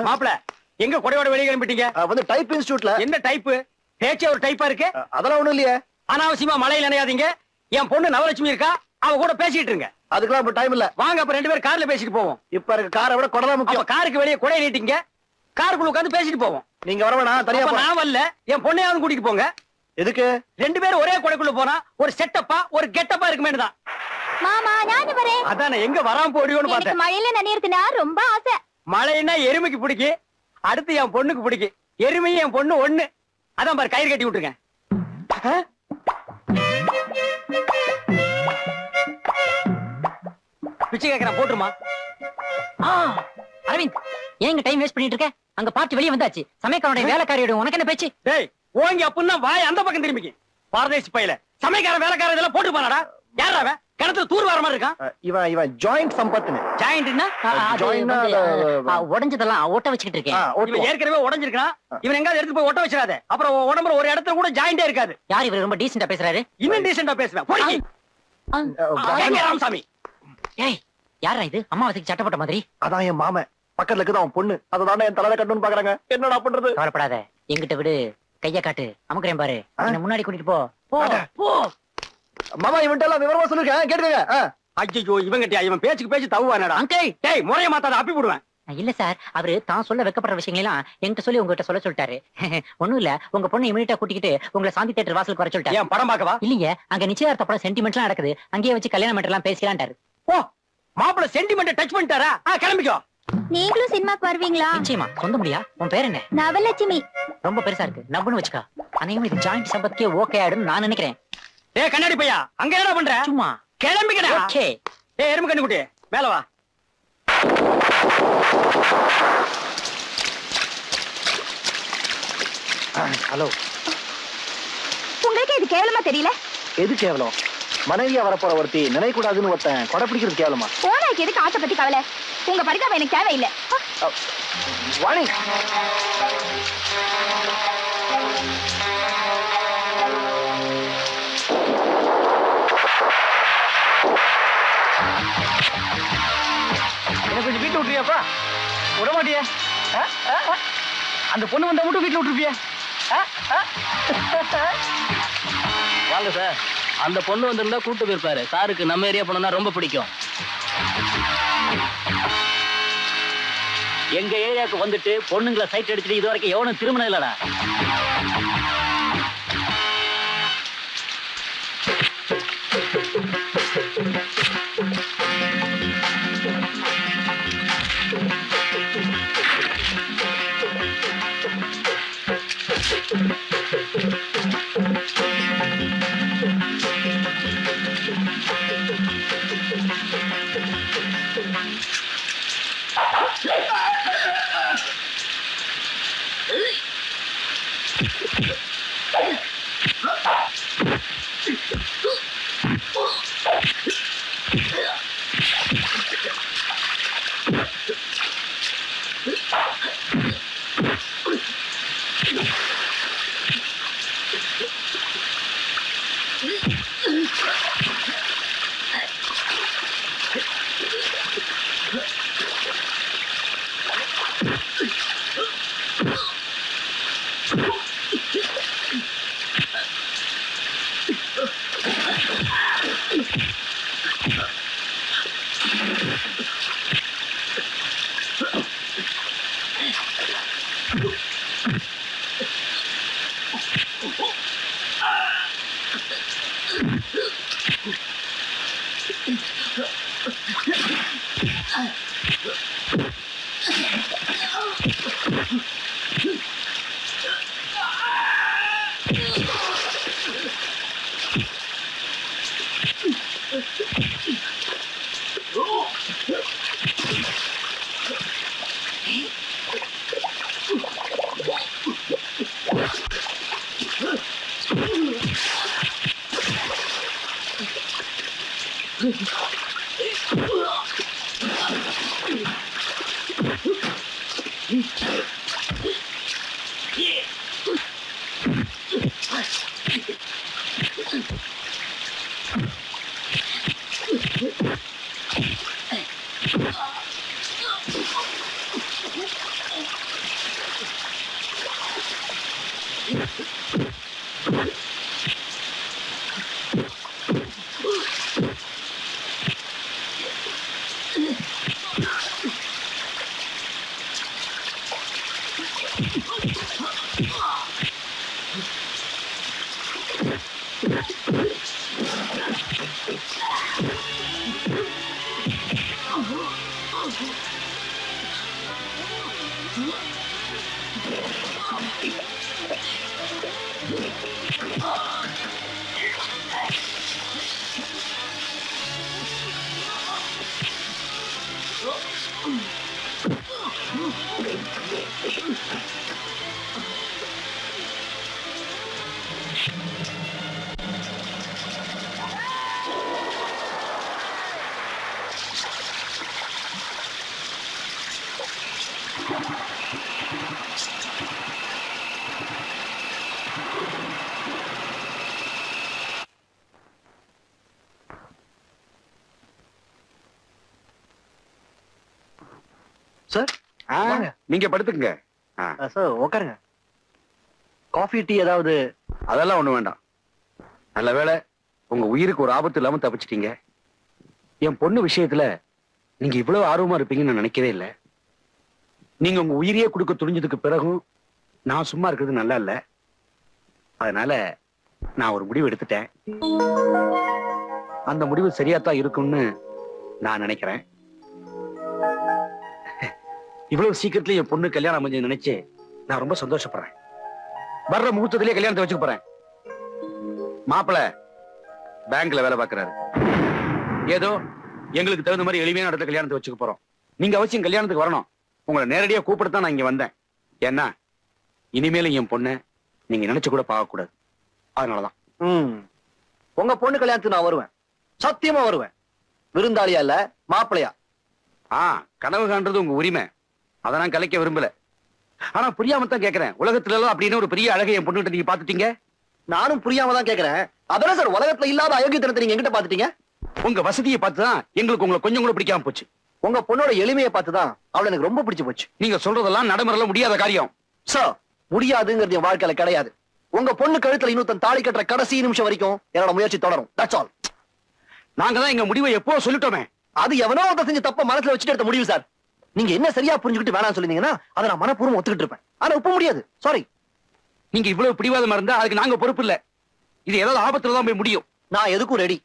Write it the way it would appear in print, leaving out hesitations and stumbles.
மாப்பிள எங்க கொடையோட வெளியே கிளம்பிட்டீங்க? வந்து டைப் இன்ஸ்டிடியூட்ல. என்ன டைப்? பேச்சே ஒரு டைப்பா இருக்கு. அதெல்லாம் ஒண்ணும் இல்லையே. அனாவசியமா மழையில நினையாதீங்க. என் பொண்ணு நவலட்சுமி இருக்கா, அவ கூட பேசிட்டு இருங்க. அதுக்கெல்லாம் இப்ப டைம் இல்ல. வாங்க அப்ப 2 பேரும் கார்ல பேசிட்டு போவோம். இப்ப இருக்க காரை விட கொடை தான் முக்கியம். காருக்கு வெளியே கொடை நீட்டிங்க, காருக்குள்ள உட்காந்து பேசிட்டு போவோம். நீங்க வர வேணாம், தனியா போ. நான் வரல, என் பொண்ணையாவது கூட்டிட்டு போங்க. எதுக்கு? 2 பேரும் ஒரே கொடைக்குள்ள போனா ஒரு செட்டப்பா ஒரு கெட்டப்பா இருக்குமேனு தான். மாமா நான் வரேன். அதானே எங்க வராம போடியோன்னு பார்த்தேன். எனக்கு மழையில நனையறதுனா ரொம்ப ஆசை. மழைன்னா எருமைக்கு பிடிக்கும், அடுத்து என் பொண்ணுக்கு பிடிக்கும். எருமையும் என் பொண்ணு ஒண்ணு. அதான் பாரு கயிறு கட்டி விட்டுருங்க. பிச்சை கேக்குறேன், போட்டுருமா? அரவிந்த், ஏங்க டைம் வேஸ்ட் பண்ணிட்டு இருக்க? அங்க பார்ட்டி வெளியே வந்தாச்சு. சமயக்காரனுடைய வேலைக்காரியோட உனக்கு என்ன பேச்சு? டேய் ஓங்கி அப்புன்னா வாய் அந்த பக்கம் திரும்பிக்கு. பாரதேசி பையில சமயக்காரன் வேலைக்காரன் இதெல்லாம் போட்டு பானடா. யாரா அவன்? கிணத்துல தூர் வர மாதிரி இருக்கான். இவன் ஜாயிண்ட் சம்பத்னு. ஜாயிண்ட்னா உடைஞ்சதெல்லாம் ஒட்ட வச்சுக்கிட்டு இருக்கேன். இவன் ஏற்கனவே உடைஞ்சிருக்கான். இவன் எங்காவது எடுத்து போய் ஒட்ட வச்சிடாத. அப்புறம் உடம்புல ஒரு இடத்துல கூட ஜாயிண்டே இருக்காது. யார் இவர் ரொம்ப டீசென்ட்டா பேசுறாரு? இன்னும் டீசென்ட்டா பேசுவேன். போடி. ராமசாமி. ஏய் யாரா இது? அம்மாவாசைக்கு சட்டை போட்ட மாதிரி. அதான் என் மாமன். பக்கத்துல இருக்குது அவன் பொண்ணு. அதனால என் தலையில கட்டணும்னு பாக்குறாங்க. என்னடா பண்றது? கவலைப்படாத, எங்கிட்ட விடு. கைய காட்டு, அமுக்குறேன் பாரு. என்ன முன்னாடி கூட்டிட்டு போ. போ. மாமா இவன்ட்ட எல்லாம் விவரமா சொல்லிருக்கேன், கேட்டுக்கங்க. ஐயோ இவங்கிட்டயா? இவன் பேச்சுக்கு பேச்சு தவுவானடா. அங்கிள், டேய் முறைய மாத்தாத, அப்பி போடுவேன். இல்ல சார், அவரு தான் சொல்ல வைக்கப்படுற விஷயங்கள் எல்லாம் என்கிட்ட சொல்லி உங்ககிட்ட சொல்ல சொல்லிட்டாரு. ஒண்ணும் இல்ல, உங்க பொண்ணு இமீடியட்டா கூட்டிக்கிட்டு உங்களை சாந்தி தியேட்டர் வாசலுக்கு வர சொல்லிட்டாரு. ஏன் படம் பார்க்கவா? இல்லையே, அங்க நிச்சயதார்த்த படம் சென்டிமெண்ட்லாம் நடக்குது. அங்கேயே வச்சு கல்யாணம் எல்லாம் பேசலான்ட்டாரு. ஓ மாப்பிள்ள சென்டிமெண்ட் டச் பண்ணிட்டாரா? கிளம்பிக்கோ. நீங்களும் சினிமாக்கு வருவீங்களா? நிச்சயமா. சொந்த முடியா? உன் பேர் என்ன? நவலட்சுமி. ரொம்ப பெருசா இருக்கு, நம்புன்னு வச்சுக்கா. அனைவரும் இது ஜாயிண்ட் சம்பத்துக்கே ஓகே ஆயிடும் நான் நினைக்கிறேன். ஏய் கண்ணாடி பையா, அங்க என்ன பண்ற? சும்மா கிளம்பிக்கடா. ஓகே. ஏய் எறும்பு கண்ணுக்குட்டி, மேல வா. ஹலோ. உங்களுக்கு இது கேவலமா தெரியல? எது கேவலம்? மனைவியா வரப்போற ஒருத்தி நினைக்க கூடாதுன்னு ஒருத்தன் கொடை பிடிக்கிறது கேவலமா? போனாக்கு எதுக்கு ஆசை பத்தி கவலை? உங்க பரிதாபம் எனக்கு தேவையில்லை. வாணி என்ன கொஞ்சம் வீட்டுல விட்டுறியாப்பா? விட மாட்டியா? அந்த பொண்ணு வந்தா மட்டும் வீட்டுல விட்டுருப்பியா? வாங்க சார். அந்த பொண்ணு வந்திருந்தா கூட்டு போயிருப்பாரு. சாருக்கு நம்ம ஏரியா பொண்ணுன்னா ரொம்ப பிடிக்கும். எங்க ஏரியாவுக்கு வந்துட்டு பொண்ணுங்களை சைட் அடிச்சுட்டு இது வரைக்கும் எவனும் திருமணம் இல்லடா. சார் நீங்க படுத்துக்குங்க. சார் உட்காருங்க. காஃபி டீ ஏதாவது? அதெல்லாம் ஒண்ணு வேண்டாம். நல்ல வேளை உங்க உயிருக்கு ஒரு ஆபத்து இல்லாம தப்பிச்சிட்டீங்க. என் பொண்ணு விஷயத்துல நீங்க இவ்வளவு ஆர்வமா இருப்பீங்கன்னு நான் நினைக்கவே இல்லை. நீங்க உங்க உயிரையே கொடுக்க துணிஞ்சதுக்கு பிறகும் நான் சும்மா இருக்கிறது நல்லா இல்ல. அதனால நான் ஒரு முடிவு எடுத்துட்டேன். அந்த முடிவு சரியாத்தான் இருக்கும்னு நான் நினைக்கிறேன். இவ்வளவு சீக்கிரத்துல என் பொண்ணு கல்யாணம் அமைஞ்சு நினைச்சு நான் ரொம்ப சந்தோஷப்படுறேன். வர்ற முகூர்த்தத்திலேயே கல்யாணத்தை வச்சுக்க போறேன். மாப்பிள பேங்க்ல வேலை பார்க்கிறாரு. ஏதோ எங்களுக்கு தகுந்த மாதிரி எளிமையான இடத்துல கல்யாணத்தை வச்சுக்க போறோம். நீங்க அவசியம் கல்யாணத்துக்கு வரணும். உங்களை நேரடியா கூப்பிடத்தான் நான் இங்க வந்தேன். ஏன்னா இனிமேலும் என் பொண்ணு நீங்க நினைச்சு கூட பார்க்க கூடாது. அதனாலதான். உங்க பொண்ணு கல்யாணத்துக்கு நான் வருவேன். சத்தியமா வருவேன். விருந்தாளியா இல்ல மாப்பிளையா. கனவு காண்றது உங்க உரிமை. அதை நான் கலைக்க விரும்பல. ஆனா புரியாமத்தான் கேட்கிறேன். உலகத்துல எல்லாம் அப்படின்னு ஒரு பெரிய அழகை என் பொண்ணுகிட்ட நீங்க பாத்துட்டீங்க. நானும் புரியாம தான் கேட்கிறேன். அதெல்லாம் சார் உலகத்துல இல்லாத அயோக்கியத்தனத்தை நீங்க எங்கிட்ட பாத்துட்டீங்க. உங்க வசதியை பார்த்துதான் எங்களுக்கு உங்களை கொஞ்சம் கூட பிடிக்காம போச்சு. உங்க பொண்ணோட எளிமையை பார்த்துதான் அவளை எனக்கு ரொம்ப பிடிச்சு போச்சு. நீங்க சொல்றதெல்லாம் நடைமுறையில முடியாத காரியம். சார் முடியாதுங்கிறது என் வாழ்க்கையில கிடையாது. உங்க பொண்ணு கழுத்துல இன்னொருத்தன் தாலி கட்டுற கடைசி நிமிஷம் வரைக்கும் என்னோட முயற்சி தொடரும். That's all. நாங்க தான் எங்க முடிவை எப்போ சொல்லிட்டோமே. அது எவனோ ஒருத்தன் செஞ்ச தப்ப மனசுல வச்சுட்டு எடுத்த முடிவு சார். நீங்க என்ன சரியா புரிஞ்சுக்கிட்டு வேணாம்னு சொல்லிருந்தீங்கன்னா அதை நான் மனப்பூர்வம் ஒத்துக்கிட்டு இருப்பேன். ஆனா ஒப்ப முடியாது. சாரி. நீங்க இவ்வளவு பிடிவாதமா இருந்தா அதுக்கு நாங்க பொறுப்பு இல்ல. இது ஏதாவது ஆபத்துல தான் போய் முடியும். நான் எதுக்கும் ரெடி.